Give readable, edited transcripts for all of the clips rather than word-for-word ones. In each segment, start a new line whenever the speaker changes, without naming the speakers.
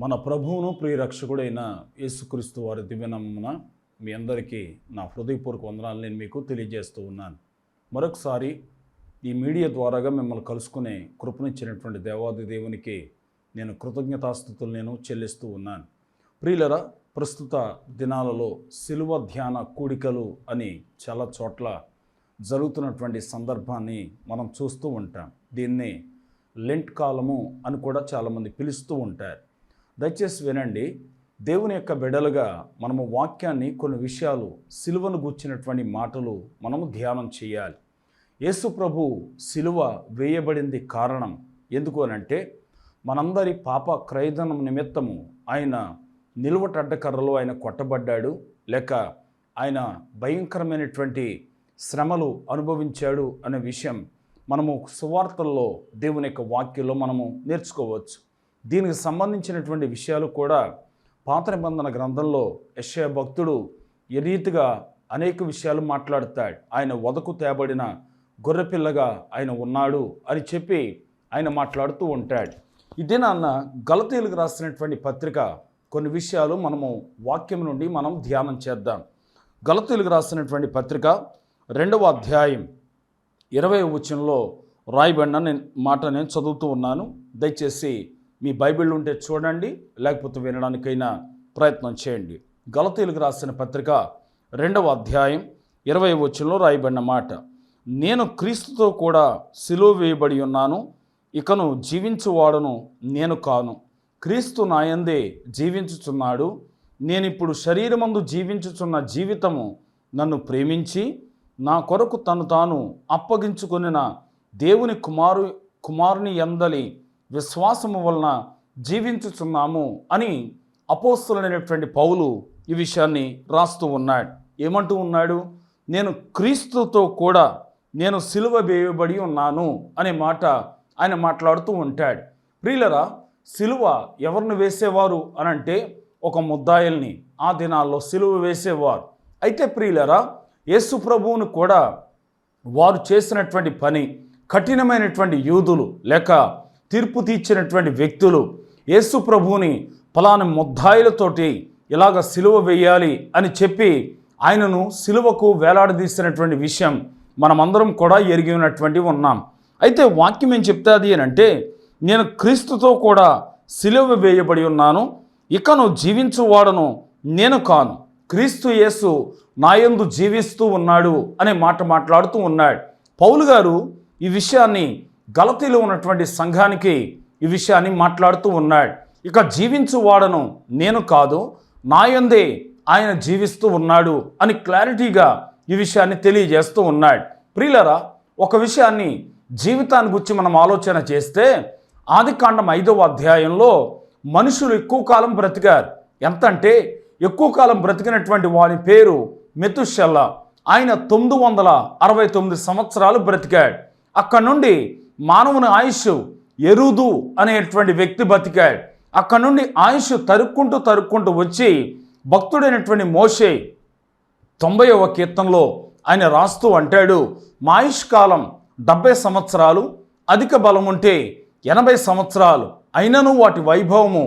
మన ప్రభువును ప్రియరక్షకుడైన యేసుక్రీస్తు వారి దివ్యనామమున మీ అందరికీ నా హృదయపూర్వక వందనాలు నేను మీకు తెలియజేస్తూ ఉన్నాను. మరొకసారి ఈ మీడియా ద్వారాగా మిమ్మల్ని కలుసుకునే కృపనిచ్చినటువంటి దేవాది దేవునికి నేను కృతజ్ఞతాస్తుతులు నేను చెల్లిస్తూ ఉన్నాను. ప్రియులరా, ప్రస్తుత దినాలలో సిలువ ధ్యాన కూడికలు అని చాలా చోట్ల జరుగుతున్నటువంటి సందర్భాన్ని మనం చూస్తూ ఉంటాం. దీన్ని లెంట్ కాలము అని కూడా చాలామంది పిలుస్తూ ఉంటారు. దయచేసి వినండి. దేవుని యొక్క బిడ్డలుగా మనము వాక్యాన్ని, కొన్ని విషయాలు, సిలువను గూర్చినటువంటి మాటలు మనము ధ్యానం చేయాలి. యేసు ప్రభు సిలువ వేయబడింది కారణం ఎందుకు అనంటే, మనందరి పాప క్రయధనం నిమిత్తము ఆయన నిలువటడ్డకర్రలో ఆయన కొట్టబడ్డాడు, లేక ఆయన భయంకరమైనటువంటి శ్రమలు అనుభవించాడు అనే విషయం మనము సువార్తల్లో దేవుని యొక్క వాక్యంలో మనము నేర్చుకోవచ్చు. దీనికి సంబంధించినటువంటి విషయాలు కూడా పాత నిబంధన గ్రంథంలో యెషయా భక్తుడు ఈ రీతిగా అనేక విషయాలు మాట్లాడతాడు. ఆయన వదకు తేబడిన గొర్రెపిల్లగా ఆయన ఉన్నాడు అని చెప్పి ఆయన మాట్లాడుతూ ఉంటాడు. ఈ దినాన్న గలతీయులకు రాసినటువంటి పత్రిక కొన్ని విషయాలు మనము వాక్యం నుండి మనం ధ్యానం చేద్దాం. గలతీయులకు రాసినటువంటి పత్రిక 2వ అధ్యాయం 20వ వచనంలో రాయబడిన మాట నేను చదువుతూ ఉన్నాను. దయచేసి మీ బైబిల్ ఉంటే చూడండి, లేకపోతే వినడానికైనా ప్రయత్నం చేయండి. గలతీయులకు రాసిన పత్రిక 2వ అధ్యాయం 20వ వచనంలో రాయబడిన మాట: నేను క్రీస్తుతో కూడా సిలువ వేయబడి ఉన్నాను, ఇకను జీవించువాడను నేను కాను, క్రీస్తు నాయందే జీవించుచున్నాడు. నేనిప్పుడు శరీరమందు జీవించుచున్న జీవితము నన్ను ప్రేమించి నా కొరకు తను తాను అప్పగించుకొనిన దేవుని కుమారుని యందలి విశ్వాసము వలన జీవించుచున్నాము అని అపోస్తలుడైనటువంటి పౌలు ఈ విషయాన్ని రాస్తూ ఉన్నాడు. ఏమంటూ ఉన్నాడు? నేను క్రీస్తుతో కూడా నేను సిలువ వేయబడి ఉన్నాను అనే మాట ఆయన మాట్లాడుతూ ఉంటాడు. ప్రియులరా, సిలువ ఎవరిని వేసేవారు అనంటే ఒక ముద్దాయిల్ని ఆ దినాల్లో సిలువ వేసేవారు. అయితే ప్రియులరా, యేసు ప్రభువును కూడా వారు చేసినటువంటి పని, కఠినమైనటువంటి యూదులు లేక తీర్పు తీర్చినటువంటి వ్యక్తులు యేసు ప్రభువుని ఫలానా ముద్దాయిలతోటి ఇలాగ సిలువ వేయాలి అని చెప్పి ఆయనను సిలువకు వేలాడదీసినటువంటి విషయం మనమందరం కూడా ఎరిగి ఉన్నటువంటి ఉన్నాం. అయితే వాక్యం ఏం చెప్తాది అని అంటే, నేను క్రీస్తుతో కూడా సిలువ వేయబడి ఉన్నాను, ఇకను జీవించువాడను నేను కాను, క్రీస్తు యేసు నాయందు జీవిస్తూ ఉన్నాడు అనే మాట మాట్లాడుతూ ఉన్నాడు. పౌలు గారు ఈ విషయాన్ని గలతీలో ఉన్నటువంటి సంఘానికి ఈ విషయాన్ని మాట్లాడుతూ ఉన్నాడు. ఇక జీవించువాడను నేను కాదు, నాయందే ఆయన జీవిస్తూ ఉన్నాడు అని క్లారిటీగా ఈ విషయాన్ని తెలియజేస్తూ ఉన్నాడు. ప్రియులరా, ఒక విషయాన్ని జీవితాన్ని గురించి మనం ఆలోచన చేస్తే, ఆదికాండం 5వ అధ్యాయంలో మనుషులు ఎక్కువ కాలం బ్రతికారు. ఎంత అంటే ఎక్కువ కాలం బ్రతికినటువంటి వాని పేరు మెతుషెల్లా. ఆయన 969 సంవత్సరాలు బ్రతికాడు. అక్కడ నుండి మానవుని ఆయుష్ ఎరుదు అనేటువంటి వ్యక్తి బతికాడు. అక్కడ నుండి ఆయుష్ తరుక్కుంటూ వచ్చి భక్తుడైనటువంటి మోషే 90వ కీర్తనలో ఆయన రాస్తూ అంటాడు, మా ఆయుష్ కాలం 70 సంవత్సరాలు, అధిక బలం ఉంటే 80 సంవత్సరాలు, అయినను వాటి వైభవము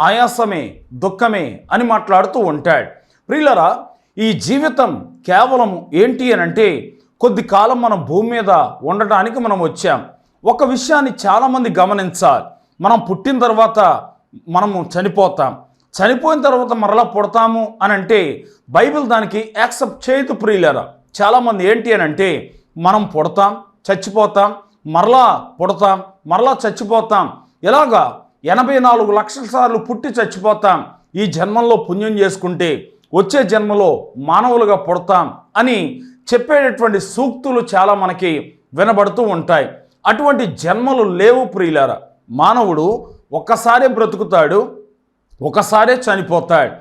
ఆయాసమే, దుఃఖమే అని మాట్లాడుతూ ఉంటాడు. ప్రియులరా, ఈ జీవితం కేవలం ఏంటి అని అంటే, కొద్ది కాలం మనం భూమి మీద ఉండటానికి మనం వచ్చాం. ఒక విషయాన్ని చాలామంది గమనించాలి. మనం పుట్టిన తర్వాత మనము చనిపోతాం, చనిపోయిన తర్వాత మరలా పుడతాము అని అంటే బైబిల్ దానికి యాక్సెప్ట్ చేయదు. ప్రియులరా, చాలామంది ఏంటి అని అంటే, మనం పుడతాం, చచ్చిపోతాం, మరలా పుడతాం, మరలా చచ్చిపోతాం, ఇలాగా 84 లక్షల సార్లు పుట్టి చచ్చిపోతాం, ఈ జన్మల్లో పుణ్యం చేసుకుంటే వచ్చే జన్మలో మానవులుగా పుడతాం అని చెప్పేటటువంటి సూక్తులు చాలా మనకి వినబడుతూ ఉంటాయి. అటువంటి జన్మలు లేవు ప్రియులారా. మానవుడు ఒక్కసారే బ్రతుకుతాడు, ఒకసారే చనిపోతాడు.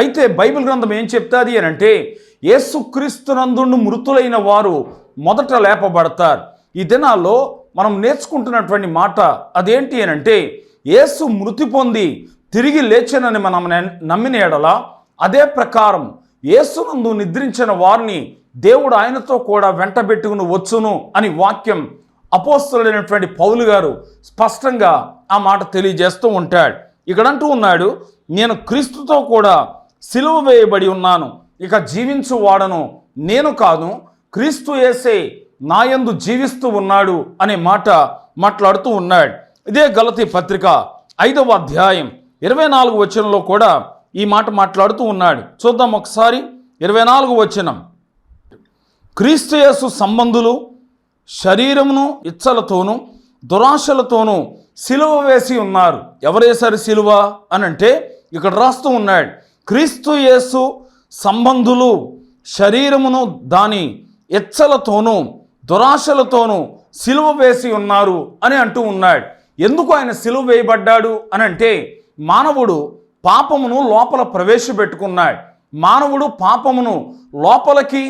అయితే బైబిల్ గ్రంథం ఏం చెప్తాది అని అంటే, యేసుక్రీస్తునందు మృతులైన వారు మొదట లేపబడతారు. ఈ దినాల్లో మనం నేర్చుకుంటున్నటువంటి మాట అదేంటి అని అంటే, యేసు మృతి పొంది తిరిగి లేచనని మనం నమ్మిన ఎడల, అదే ప్రకారం యేసునందు నిద్రించిన వారిని దేవుడు ఆయనతో కూడా వెంటబెట్టుకుని వచ్చును అని వాక్యం అపోస్తలుడైనటువంటి పౌలు గారు స్పష్టంగా ఆ మాట తెలియజేస్తూ ఉంటాడు. ఇక్కడ అంటూ ఉన్నాడు, నేను క్రీస్తుతో కూడా సిలువ వేయబడి ఉన్నాను, ఇక జీవించు వాడను నేను కాదు, క్రీస్తు యేసే నాయందు జీవిస్తూ ఉన్నాడు అనే మాట మాట్లాడుతూ ఉన్నాడు. ఇదే గలతీ పత్రిక 5వ అధ్యాయం 24 వచనంలో కూడా ఈ మాట మాట్లాడుతూ ఉన్నాడు. చూద్దాం ఒకసారి 24 వచనం. క్రీస్తు యేసు సంబంధులు శరీరమును ఇచ్చలతోనూ దురాశలతోనూ సిలువ వేసి ఉన్నారు. ఎవరేసారు సిలువ అని అంటే ఇక్కడ రాస్తూ ఉన్నాడు, క్రీస్తు యేసు సంబంధులు శరీరమును దాని ఇచ్చలతోనూ దురాశలతోనూ సిలువ వేసి ఉన్నారు అని అంటూ ఉన్నాడు. ఎందుకు ఆయన సిలువ వేయబడ్డాడు అని అంటే మానవుడు పాపమును లోపల ప్రవేశపెట్టుకున్నాడు. మానవుడు పాపమును లోపలికి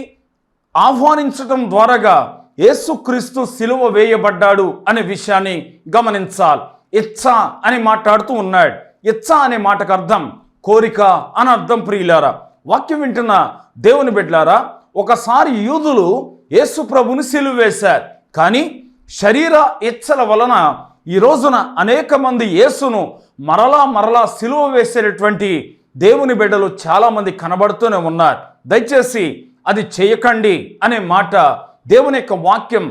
ఆహ్వానించటం ద్వారాగా యేసుక్రీస్తు సిలువ వేయబడ్డాడు అనే విషయాన్ని గమనించాలి. ఇచ్చ అని మాట్లాడుతూ ఉన్నాడు. ఇచ్చ అనే మాటకు అర్థం కోరిక అని అర్థం. ప్రియులారా, వాక్యం వింటున్న దేవుని బిడ్డలారా, ఒకసారి యూదులు యేసు ప్రభుని సిలువ వేశారు. కానీ శరీర ఇచ్చల వలన ఈ రోజున అనేక మంది యేసును మరలా సిలువ వేసేటటువంటి దేవుని బిడ్డలు చాలామంది కనబడుతూనే ఉన్నారు. దయచేసి అది చేయకండి అనే మాట దేవుని యొక్క వాక్యం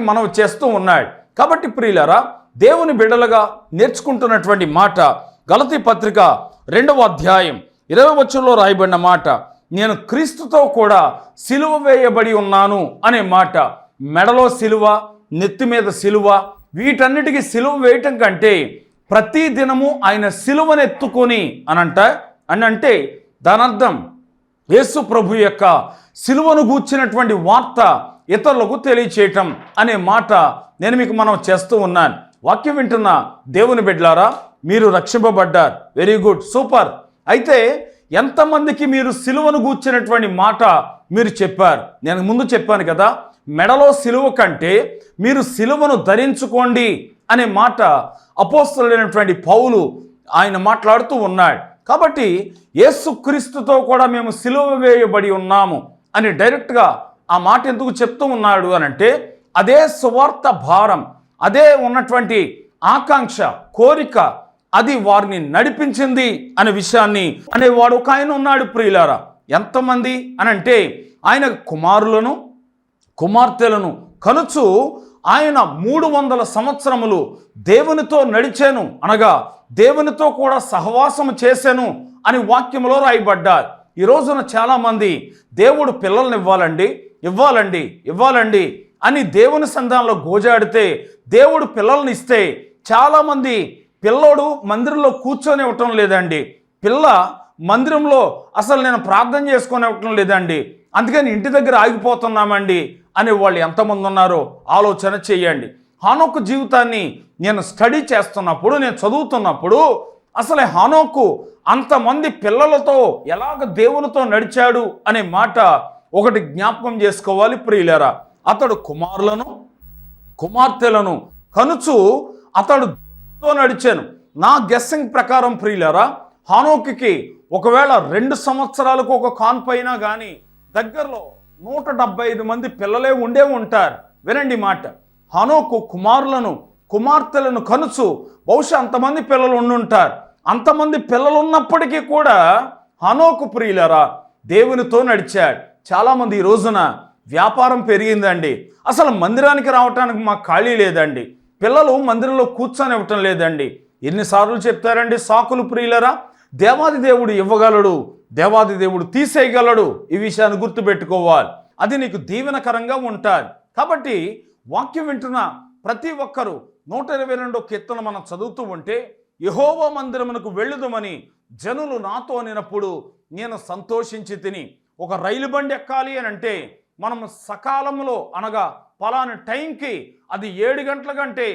మనం చేస్తూ ఉన్నాడు. కాబట్టి ప్రియులారా, దేవుని బిడ్డలుగా నేర్చుకుంటున్నటువంటి మాట గలతీ పత్రిక 2వ అధ్యాయం 20వ వచనంలో రాయబడిన మాట, నేను క్రీస్తుతో కూడా సిలువ వేయబడి ఉన్నాను అనే మాట. మెడలో సిలువ, నెత్తి మీద సిలువ, వీటన్నిటికీ సిలువ వేయటం కంటే ప్రతి దినము ఆయన సిలువను ఎత్తుకొని అంటే దాని అర్థం యేసు ప్రభు యొక్క సిలువను గూర్చినటువంటి వార్త ఇతరులకు తెలియచేయటం అనే మాట నేను మనం చేస్తూ ఉన్నాను. వాక్యం వింటున్న దేవుని బిడ్డలారా, మీరు రక్షింపబడ్డారు. Very good, super. అయితే ఎంతమందికి మీరు సిలువను గూర్చినటువంటి మాట మీరు చెప్పారు? నేను ముందు చెప్పాను కదా, మెడలో సిలువ కంటే మీరు సిలువను ధరించుకోండి అనే మాట అపోస్తలుడైనటువంటి పౌలు ఆయన మాట్లాడుతూ ఉన్నాడు. కాబట్టి యేసుక్రీస్తుతో కూడా మేము సిలువ వేయబడి ఉన్నాము అని డైరెక్ట్గా ఆ మాట ఎందుకు చెప్తూ ఉన్నాడు అని అంటే, అదే సువార్త భారం, అదే ఉన్నటువంటి ఆకాంక్ష, కోరిక, అది వారిని నడిపించింది అనే విషయాన్ని అనేవాడు ఒక ఆయన ఉన్నాడు. ప్రియులారా, ఎంతమంది అని అంటే ఆయన కుమారులను కుమార్తెలను కనుచు ఆయన 300 సంవత్సరములు దేవునితో నడిచాను, అనగా దేవునితో కూడా సహవాసము చేశాను అని వాక్యంలో రాయబడ్డారు. ఈ రోజున చాలామంది దేవుడు పిల్లల్ని ఇవ్వాలండి అని దేవుని సంధానంలో గోజాడితే, దేవుడు పిల్లల్ని ఇస్తే చాలామంది పిల్లోడు మందిరంలో కూర్చొని ఇవ్వటం లేదండి, పిల్ల మందిరంలో అసలు నేను ప్రార్థన చేసుకొని ఇవ్వటం లేదండి, అందుకని ఇంటి దగ్గర ఆగిపోతున్నామండి అనే వాళ్ళు ఎంతమంది ఉన్నారో ఆలోచన చేయండి. హానోకు జీవితాన్ని నేను స్టడీ చేస్తున్నప్పుడు, నేను చదువుతున్నప్పుడు అసలు హానోకు అంతమంది పిల్లలతో ఎలాగ దేవునితో నడిచాడు అనే మాట ఒకటి జ్ఞాపకం చేసుకోవాలి ప్రియులారా. అతడు కుమారులను కుమార్తెలను కనుచు అతడు నడిచాను. నా గెస్సింగ్ ప్రకారం ప్రియులారా, హానోకుకి ఒకవేళ 2 సంవత్సరాలకు ఒక కాన్పు అయినా కానీ దగ్గరలో 175 మంది పిల్లలే ఉండే ఉంటారు. వినండి మాట, హానోకు కుమారులను కుమార్తెలను కనుచు బహుశా అంతమంది పిల్లలు ఉండుంటారు. అంతమంది పిల్లలు ఉన్నప్పటికీ కూడా హానోకు ప్రియులారా దేవునితో నడిచాడు. చాలామంది ఈ రోజున వ్యాపారం పెరిగిందండి, అసలు మందిరానికి రావటానికి మాకు ఖాళీ లేదండి, పిల్లలు మందిరంలో కూర్చొని ఇవ్వటం లేదండి. ఎన్నిసార్లు చెప్తారండి సాకులు ప్రియులరా? దేవాది దేవుడు ఇవ్వగలడు, దేవాది దేవుడు తీసేయగలడు. ఈ విషయాన్ని గుర్తుపెట్టుకోవాలి, అది నీకు దీవెనకరంగా ఉంటుంది. కాబట్టి వాక్యం వింటున్న ప్రతి ఒక్కరూ 122వ కీర్తన మనం చదువుతూ ఉంటే, యెహోవా మందిరమునకు వెళ్ళుదమని జనులు నాతో అనినప్పుడు నేను సంతోషించి తిని. ఒక రైలు బండి ఎక్కాలి అని అంటే మనం సకాలంలో, అనగా పలానా టైంకి, అది 7 గంటల కంటే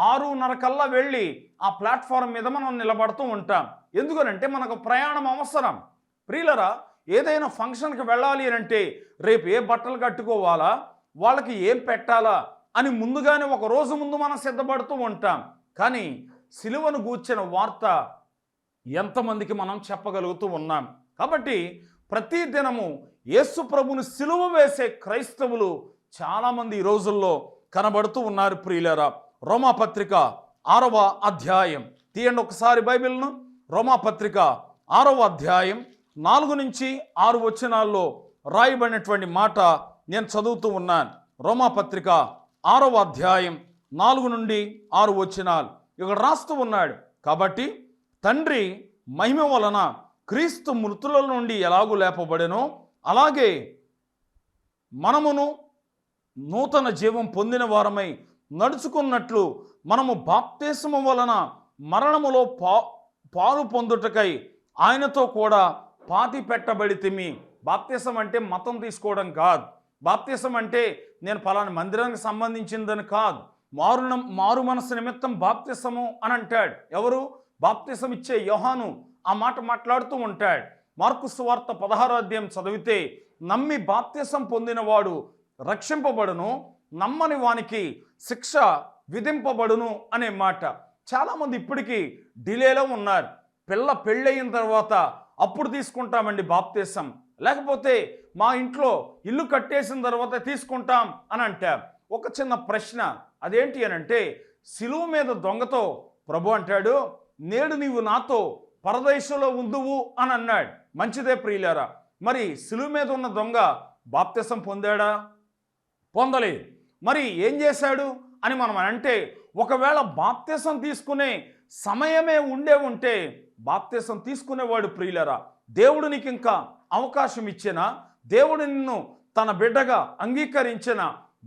6:30 కల్లా వెళ్ళి ఆ ప్లాట్ఫామ్ మీద మనం నిలబడుతూ ఉంటాం. ఎందుకనంటే మనకు ప్రయాణం అవసరం. ప్రియులరా, ఏదైనా ఫంక్షన్కి వెళ్ళాలి అని అంటే రేపు ఏ బట్టలు కట్టుకోవాలా, వాళ్ళకి ఏం పెట్టాలా అని ముందుగానే ఒక రోజు ముందు మనం సిద్ధపడుతూ ఉంటాం. కానీ సిలువను గూర్చిన వార్త ఎంతమందికి మనం చెప్పగలుగుతూ ఉన్నాం? కాబట్టి ప్రతి దినము యేసు ప్రభుని సిలువ వేసే క్రైస్తవులు చాలామంది ఈ రోజుల్లో కనబడుతూ ఉన్నారు ప్రియులారా. రోమాపత్రిక 6వ అధ్యాయం తీయండి ఒకసారి బైబిల్ను. రోమాపత్రిక 6వ అధ్యాయం 4 నుంచి 6 వచనాల్లో రాయబడినటువంటి మాట నేను చదువుతూ ఉన్నాను. రోమాపత్రిక 6వ అధ్యాయం 4 నుండి 6 వచనాలు ఇక్కడ రాస్తూ ఉన్నాడు. కాబట్టి తండ్రి మహిమ వలన క్రీస్తు మృతుల నుండి ఎలాగూ లేపబడెనో అలాగే మనమును నూతన జీవం పొందిన వారమై నడుచుకున్నట్లు మనము బాప్తిస్మము వలన మరణములో పాలు పొందుటకై ఆయనతో కూడా పాతి పెట్టబడితిమి. బాప్తిసం అంటే మతం తీసుకోవడం కాదు. బాప్తిసం అంటే నేను ఫలానా మందిరానికి సంబంధించిందని కాదు. మారు మనసు నిమిత్తం బాప్తిసము అని అంటాడు. ఎవరు? బాప్తిసం ఇచ్చే యోహాను ఆ మాట మాట్లాడుతూ ఉంటాడు. మార్కు సువార్త 16వ అధ్యాయం చదివితే నమ్మి బాప్తిసం పొందినవాడు రక్షింపబడును, నమ్మని వానికి శిక్ష విధింపబడును అనే మాట. చాలామంది ఇప్పటికీ డిలేలో ఉన్నారు. పెళ్ళయిన తర్వాత అప్పుడు తీసుకుంటామండి బాప్తిసం, లేకపోతే మా ఇంట్లో ఇల్లు కట్టేసిన తర్వాత తీసుకుంటాం అని అంటారు. ఒక చిన్న ప్రశ్న, అదేంటి అని అంటే, సిలువ మీద దొంగతో ప్రభు అంటాడు, నేడు నీవు నాతో పరదేశంలో ఉందువు అని అన్నాడు. మంచిదే ప్రియులారా. మరి సిలువ మీద ఉన్న దొంగ బాప్తిసం పొందాడా? పొందలేదు. మరి ఏం చేశాడు అని మనం అంటే, ఒకవేళ బాప్తిసం తీసుకునే సమయమే ఉంటే బాప్తిసం తీసుకునేవాడు. ప్రియులరా, దేవుడు నీకు ఇంకా అవకాశం ఇచ్చినా, దేవుడు నిన్ను తన బిడ్డగా అంగీకరించిన,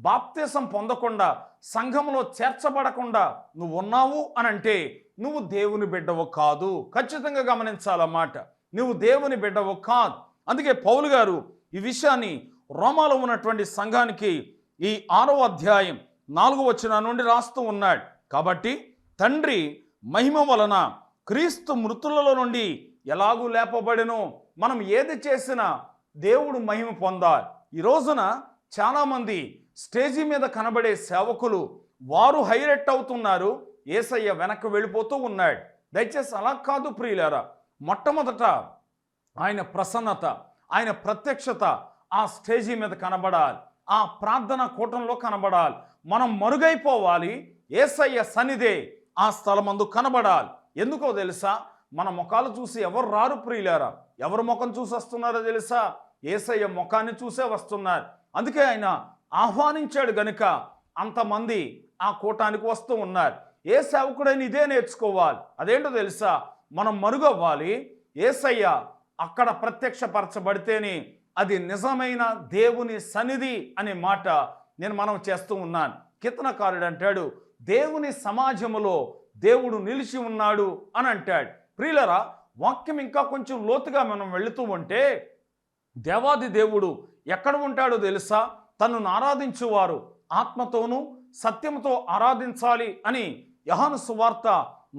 బాప్తిసం పొందకుండా సంఘంలో చేర్చబడకుండా నువ్వు ఉన్నావు అని అంటే నువ్వు దేవుని బిడ్డవు కాదు. ఖచ్చితంగా గమనించాలన్నమాట. నువ్వు దేవుని బిడ్డవు కాదు. అందుకే పౌలు గారు ఈ విషయాన్ని రోమాలో ఉన్నటువంటి సంఘానికి ఈ 6వ అధ్యాయం 4వ వచనం నుండి రాస్తూ ఉన్నాడు. కాబట్టి తండ్రి మహిమ వలన క్రీస్తు మృతులలో నుండి ఎలాగూ లేపబడెనో మనం ఏది చేసినా దేవుడు మహిమ పొందాలి. ఈ రోజున చాలామంది స్టేజీ మీద కనబడే సేవకులు వారు హైలైట్ అవుతున్నారు, యేసయ్య వెనక్కి వెళ్ళిపోతూ ఉన్నాడు. దయచేసి అలా కాదు ప్రియులారా. మొట్టమొదట ఆయన ప్రసన్నత, ఆయన ప్రత్యక్షత ఆ స్టేజీ మీద కనబడాలి, ఆ ప్రార్థన కూటంలో కనబడాలి. మనం మరుగైపోవాలి, యేసయ్య సన్నిధే ఆ స్థలమందు కనబడాలి. ఎందుకో తెలుసా? మన ముఖాలు చూసి ఎవరు రారు ప్రియులారా. ఎవరు ముఖం చూసి వస్తున్నారో తెలుసా? యేసయ్య ముఖాన్ని చూసే వస్తున్నారు. అందుకే ఆయన ఆహ్వానించాడు గనుక అంతమంది ఆ కూటానికి వస్తూ ఉన్నారు. ఏ సేవకుడైనా ఇదే నేర్చుకోవాలి. అదేంటో తెలుసా? మనం మరుగవ్వాలి. యేసయ్య అక్కడ ప్రత్యక్షపరచబడితేనే అది నిజమైన దేవుని సన్నిధి అనే మాట నేను మనం చేస్తూ ఉన్నాను. కీర్తనకారుడు అంటాడు, దేవుని సమాజములో దేవుడు నిలిచి ఉన్నాడు అని అంటాడు. ప్రియులరా, వాక్యం ఇంకా కొంచెం లోతుగా మనం వెళుతూ ఉంటే దేవాది దేవుడు ఎక్కడ ఉంటాడో తెలుసా? తనను ఆరాధించువారు ఆత్మతోనూ సత్యంతో ఆరాధించాలి అని యోహాను సువార్త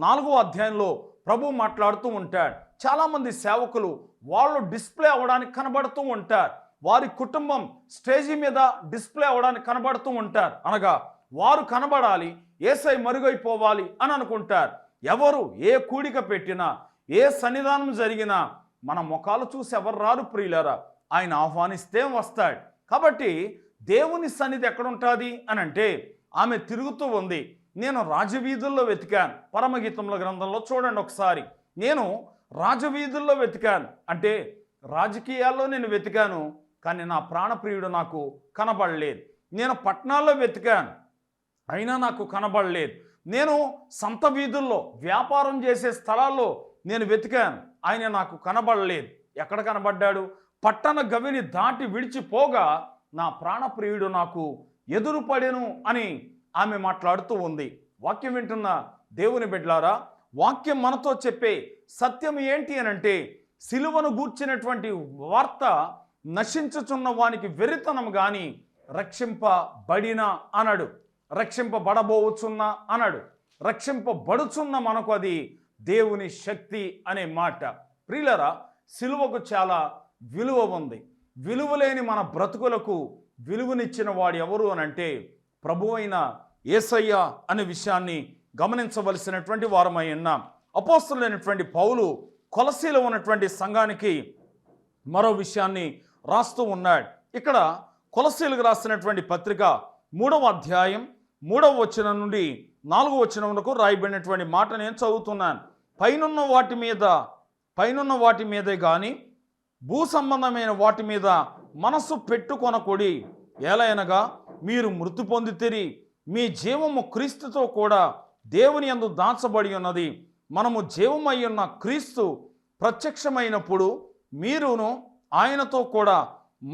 4వ అధ్యాయంలో ప్రభు మాట్లాడుతూ ఉంటాడు. చాలామంది సేవకులు వాళ్ళు డిస్ప్లే అవ్వడానికి కనబడుతూ ఉంటారు. వారి కుటుంబం స్టేజీ మీద డిస్ప్లే అవ్వడానికి కనబడుతూ ఉంటారు. అనగా వారు కనబడాలి, యేసయ్య మరుగైపోవాలి అని అనుకుంటారు. ఎవరు ఏ కూడిక పెట్టినా, ఏ సన్నిధానం జరిగినా మన ముఖాలు చూసి ఎవరు రారు ప్రియులారా. ఆయన ఆహ్వానిస్తే వస్తాడు. కాబట్టి దేవుని సన్నిధి ఎక్కడుంటుంది అని అంటే, ఆమె తిరుగుతూ ఉంది. నేను రాజవీధుల్లో వెతికాను. పరమగీతముల గ్రంథంలో చూడండి ఒకసారి. నేను రాజవీధుల్లో వెతికాను అంటే రాజకీయాల్లో నేను వెతికాను, కానీ నా ప్రాణప్రియుడు నాకు కనబడలేదు. నేను పట్టణాల్లో వెతికాను, అయినా నాకు కనబడలేదు. నేను సంత వీధుల్లో వ్యాపారం చేసే స్థలాల్లో నేను వెతికాను, ఆయన నాకు కనబడలేదు. ఎక్కడ కనబడ్డాడు? పట్టణ గవిని దాటి విడిచిపోగా నా ప్రాణప్రియుడు నాకు ఎదురుపడెను అని ఆమె మాట్లాడుతూ ఉంది. వాక్యం వింటున్న దేవుని బిడ్డలారా, వాక్యం మనతో చెప్పే సత్యం ఏంటి అని అంటే, సిలువను గూర్చినటువంటి వార్త నశించుచున్న వానికి వెరితనం గాని రక్షింపబడిన అనడు, రక్షింపబడబోచున్న అనడు, రక్షింపబడుచున్న మనకు అది దేవుని శక్తి అనే మాట. ప్రియులరా, సిలువకు చాలా విలువ ఉంది. విలువలేని మన బ్రతుకులకు విలువనిచ్చిన వాడు ఎవరు అని అంటే ప్రభువైన యేసయ్య అనే విషయాన్ని గమనించవలసినటువంటి వారమై ఉన్నాం. అపోస్తలుడైనటువంటి పౌలు కొలసీలో ఉన్నటువంటి సంఘానికి మరో విషయాన్ని రాస్తూ ఉన్నాడు. ఇక్కడ కొలసీలకు రాసినటువంటి పత్రిక 3వ అధ్యాయం వచనం నుండి 4వ వచనం వరకు రాయబడినటువంటి మాట నేను చదువుతున్నాను. పైనున్న వాటి మీదే కానీ భూ సంబంధమైన వాటి మీద మనస్సు పెట్టుకొనకుడి. ఏలయనగా మీరు మృతి పొందితిరి, మీ జీవము క్రీస్తుతో కూడా దేవుని యందు దాచబడి ఉన్నది. మనము జీవమై ఉన్న క్రీస్తు ప్రత్యక్షమైనప్పుడు మీరును ఆయనతో కూడా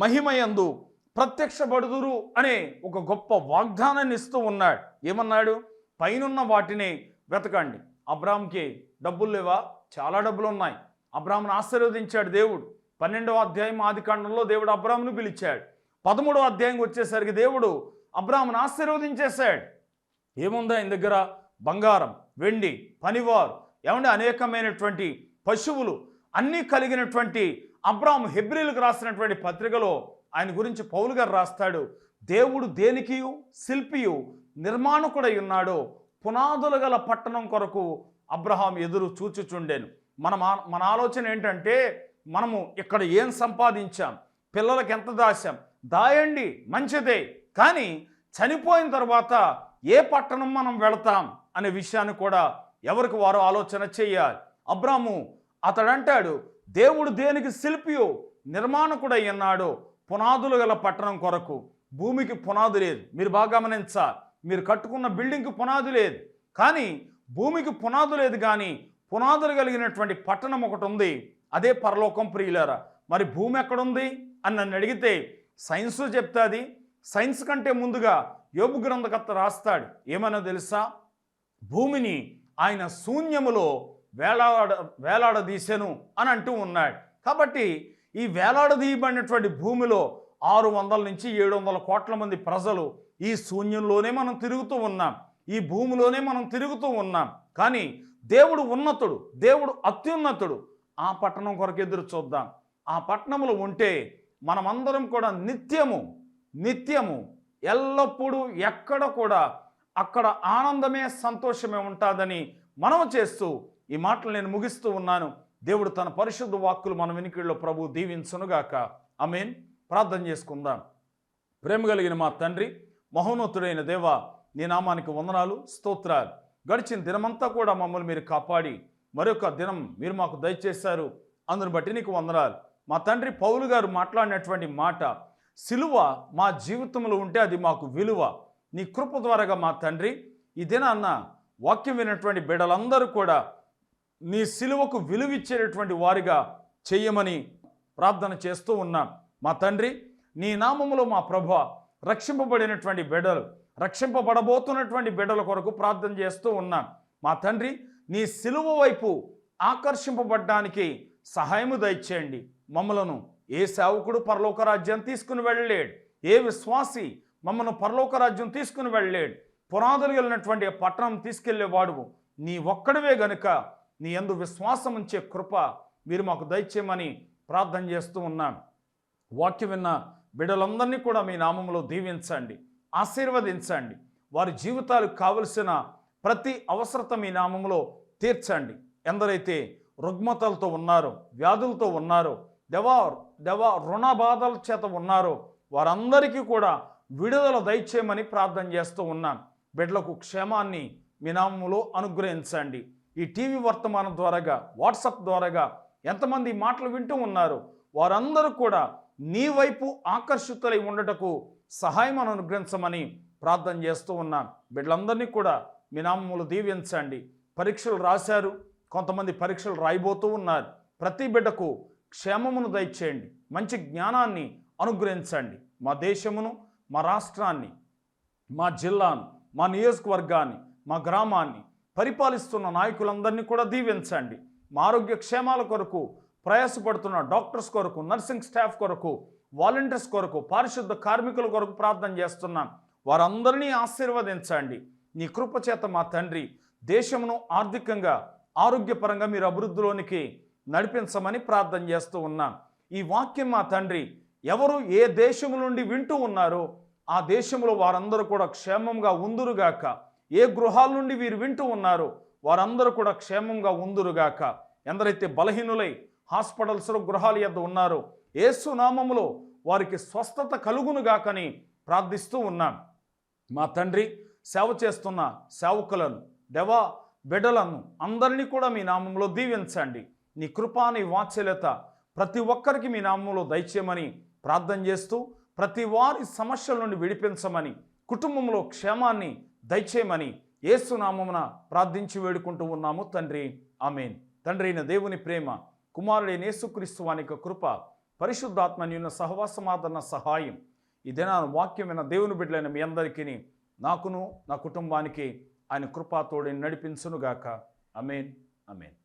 మహిమయందు ప్రత్యక్షపడుదురు అనే ఒక గొప్ప వాగ్దానాన్ని ఇస్తూ ఉన్నాడు. ఏమన్నాడు? పైనున్న వాటిని వెతకండి. అబ్రాహాంకి డబ్బులు లేవా? చాలా డబ్బులు ఉన్నాయి. అబ్రాహామును ఆశీర్వదించాడు దేవుడు. 12వ అధ్యాయం ఆదికాండంలో దేవుడు అబ్రాహామును పిలిచాడు. 13వ అధ్యాయంకి వచ్చేసరికి దేవుడు అబ్రాహామును ఆశీర్వదించేశాడు. ఏముంది ఆయన దగ్గర? బంగారం, వెండి, పనివారు, అనేకమైనటువంటి పశువులు అన్నీ కలిగినటువంటి అబ్రాహాము హెబ్రీలకు రాసినటువంటి పత్రికలో ఆయన గురించి పౌలు గారు రాస్తాడు. దేవుడు దేనికియు శిల్పియు నిర్మాణకుడై ఉన్నాడో పునాదులు గల పట్టణం కొరకు అబ్రహాం ఎదురు చూచుచుండెను. మన ఆలోచన ఏంటంటే, మనము ఇక్కడ ఏం సంపాదించాం, పిల్లలకి ఎంత దాచాం, దాయండి మంచిదే, కానీ చనిపోయిన తర్వాత ఏ పట్టణం మనం వెళతాం అనే విషయాన్ని కూడా ఎవరికి వారు ఆలోచన చేయాలి. అబ్రాహాము అతడంటాడు, దేవుడు దేనికి శిల్పియో నిర్మాణకుడై ఉన్నాడో పునాదులు గల పట్టణం కొరకు. భూమికి పునాది లేదు. మీరు బాగా గమనించాలి. మీరు కట్టుకున్న బిల్డింగ్కి పునాది లేదు, కానీ భూమికి పునాది లేదు, కానీ పునాదులు కలిగినటువంటి పట్టణం ఒకటి ఉంది. అదే పరలోకం. ప్రియులారా, మరి భూమి ఎక్కడుంది అని నన్ను అడిగితే సైన్స్ చెప్తాది. సైన్స్ కంటే ముందుగా యోబు గ్రంథకర్త రాస్తాడు. ఏమన్నా తెలుసా? భూమిని ఆయన శూన్యములో వేలాడదీసెను అని అంటూ ఉన్నాడు. కాబట్టి ఈ వేలాడదీయబడినటువంటి భూమిలో 600 నుంచి 700 కోట్ల మంది ప్రజలు ఈ శూన్యంలోనే మనం తిరుగుతూ ఉన్నాం. ఈ భూమిలోనే మనం తిరుగుతూ ఉన్నాం. కానీ దేవుడు ఉన్నతుడు, దేవుడు అత్యున్నతుడు. ఆ పట్టణం కొరకు ఎదురు చూద్దాం. ఆ పట్టణంలో ఉంటే మనమందరం కూడా నిత్యము ఎల్లప్పుడూ ఎక్కడ కూడా అక్కడ ఆనందమే సంతోషమే ఉంటుందని మనం చేస్తూ ఈ మాటలు నేను ముగిస్తూ ఉన్నాను. దేవుడు తన పరిశుద్ధ వాక్కులు మన వెనుకల్లో ప్రభు దీవించునుగాక. ఆమేన్. ప్రార్థన చేసుకుందాం. ప్రేమ కలిగిన మా తండ్రి, మహోన్నతుడైన దేవా, నీ నామానికి వందనాలు, స్తోత్రాలు. గడిచిన దినమంతా కూడా మమ్మల్ని మీరు కాపాడి మరొక దినం మీరు మాకు దయచేశారు. అందుని బట్టి నీకు వందనాలు. మా తండ్రి పౌలు గారు మాట్లాడినటువంటి మాట, సిలువ మా జీవితంలో ఉంటే అది మాకు విలువ. నీ కృప ద్వారాగా మా తండ్రి ఈ దినాన్న వాక్యం వినటువంటి బిడ్డలందరూ కూడా నీ సిలువకు విలువిచ్చేటటువంటి వారిగా చెయ్యమని ప్రార్థన చేస్తూ ఉన్నాం. మా తండ్రి, నీ నామములో మా ప్రభువ రక్షింపబడినటువంటి బిడ్డలు, రక్షింపబడబోతున్నటువంటి బిడ్డల కొరకు ప్రార్థన చేస్తూ ఉన్నాం. మా తండ్రి, నీ సిలువ వైపు ఆకర్షింపబడ్డానికి సహాయము దయచేయండి. మమ్మలను ఏ సేవకుడు పరలోక రాజ్యం తీసుకుని వెళ్ళలేడు. ఏ విశ్వాసి మమ్మల్ని పరలోక రాజ్యం తీసుకుని వెళ్ళలేడు. పునాదులు వెళ్ళినటువంటి పట్టణం తీసుకెళ్లేవాడు నీ ఒక్కడివే గనుక నీ యందు విశ్వాసం ఉంచే కృప మీరు మాకు దయచేయమని ప్రార్థన చేస్తూ ఉన్నాం. వాక్యం విన్న బిడ్డలందరినీ కూడా మీ నామంలో దీవించండి, ఆశీర్వదించండి. వారి జీవితాలకు కావలసిన ప్రతి అవసరత మీ నామంలో తీర్చండి. ఎందరైతే రుగ్మతలతో ఉన్నారో, వ్యాధులతో ఉన్నారో, దేవా రుణ బాధల చేత ఉన్నారో వారందరికీ కూడా విడుదల దయచేయమని ప్రార్థన చేస్తూ ఉన్నాం. బిడ్డలకు క్షేమాన్ని మీ నామములో అనుగ్రహించండి. ఈ టీవీ వర్తమానం ద్వారాగా, వాట్సాప్ ద్వారాగా ఎంతమంది మాటలు వింటూ ఉన్నారో వారందరూ కూడా నీ వైపు ఆకర్షితులై ఉండటకు సహాయం అనుగ్రహించమని ప్రార్థన చేస్తూ ఉన్నాం. బిడ్డలందరినీ కూడా మీ నామములో దీవించండి. పరీక్షలు రాశారు, కొంతమంది పరీక్షలు రాయబోతూ ఉన్నారు. ప్రతి బిడ్డకు క్షేమమును దయచేయండి, మంచి జ్ఞానాన్ని అనుగ్రహించండి. మా దేశమును, మా రాష్ట్రాన్ని, మా జిల్లాను, మా నియోజకవర్గాన్ని, మా గ్రామాన్ని పరిపాలిస్తున్న నాయకులందరినీ కూడా దీవించండి. మా ఆరోగ్య క్షేమాల కొరకు ప్రయాసపడుతున్న డాక్టర్స్ కొరకు, నర్సింగ్ స్టాఫ్ కొరకు, వాలంటీర్స్ కొరకు, పారిశుద్ధ కార్మికుల కొరకు ప్రార్థన చేస్తున్నాం. వారందరినీ ఆశీర్వదించండి. నీ కృప చేత మా తండ్రి దేశమును ఆర్థికంగా, ఆరోగ్యపరంగా మీరు అభివృద్ధిలోనికి నడిపించమని ప్రార్థన చేస్తూ ఉన్నాం. ఈ వాక్యం మా తండ్రి ఎవరు ఏ దేశము నుండి వింటూ ఉన్నారో ఆ దేశంలో వారందరూ కూడా క్షేమంగా ఉందురుగాక. ఏ గృహాల నుండి వీరు వింటూ ఉన్నారో వారందరూ కూడా క్షేమంగా ఉందురుగాక. ఎందరైతే బలహీనులై హాస్పిటల్స్లో, గృహాల యొద్ద ఉన్నారో యేసు నామములో వారికి స్వస్థత కలుగునుగాకని ప్రార్థిస్తూ ఉన్నాం. మా తండ్రి, సేవ చేస్తున్న సేవకులను, దేవా బిడ్డలను అందరినీ కూడా మీ నామంలో దీవించండి. నీ కృపా, నీ వాత్సల్యత ప్రతి ఒక్కరికి మీ నామంలో దయచేయమని ప్రార్థన చేస్తూ, ప్రతి వారి సమస్యల నుండి విడిపించమని, కుటుంబంలో క్షేమాన్ని దయచేయమని యేసు నామమున ప్రార్థించి వేడుకుంటూ ఉన్నాము తండ్రి. ఆమేన్. తండ్రి అయిన దేవుని ప్రేమ, కుమారుడైన యేసుక్రీస్తు వాని యొక్క కృప, పరిశుద్ధాత్మ నీ ఉన్న సహవాసమాదరణ సహాయం ఈ దినాన వాక్యమైన దేవుని బిడ్డలైన మీ అందరికీ, నాకును నా కుటుంబానికి ఆయన కృపాతోడిని నడిపించునుగాక. ఆమేన్. ఆమేన్.